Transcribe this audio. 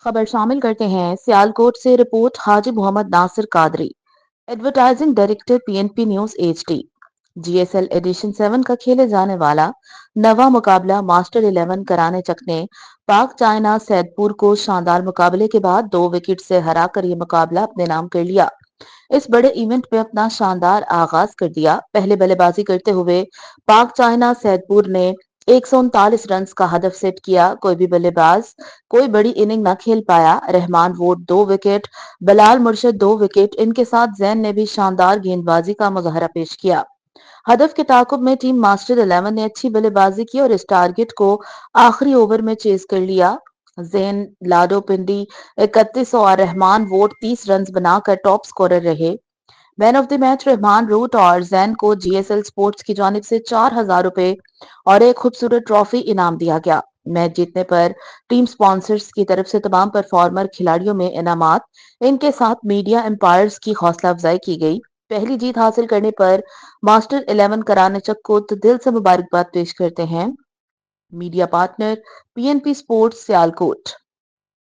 खबर शामिल करते हैं। सियालकोट से रिपोर्ट हाजी Mohammad Nasir Qadri, advertising director PNP news HD. GSL edition 7 का खेले जाने वाला नवा मुकाबला मास्टर 11 कराने चक ने पाक चाइना सैदपुर को शानदार मुकाबले के बाद 2 विकेट से हराकर ये मुकाबला अपने नाम कर लिया। इस बड़े इवेंट में अपना शानदार आगाज कर दिया। पहले बल्लेबाजी करते हुए पाक चाइना सैदपुर ने 139 रन का हदफ सेट किया। कोई भी बल्लेबाज कोई बड़ी इनिंग न खेल पाया। रहमान वोट 2 विकेट, बलाल मुर्शिद 2 विकेट, इनके साथ जैन ने भी शानदार गेंदबाजी का मुजाहरा पेश किया। हदफ के ताकुब में टीम मास्टर 11 ने अच्छी बल्लेबाजी की और इस टारगेट को आखिरी ओवर में चेज कर लिया। जैन लाडो पिंडी 31 और रहमान वोट 30 रन बनाकर टॉप स्कोरर रहे। Man of the match Rahman रूट और जैन को जीएसएल स्पोर्ट्स की जानिब से 4,000 रुपए और एक खूबसूरत ट्रॉफी इनाम दिया गया। मैच जीतने पर टीम स्पॉन्सर्स की तरफ से तमाम परफॉर्मर खिलाड़ियों में इनामात, इनके साथ मीडिया एम्पायर्स की हौसला अफजाई की गई। पहली जीत हासिल करने पर मास्टर 11 कराने चक को तो दिल से मुबारकबाद पेश करते हैं। Media partner PNP sports Sialkot.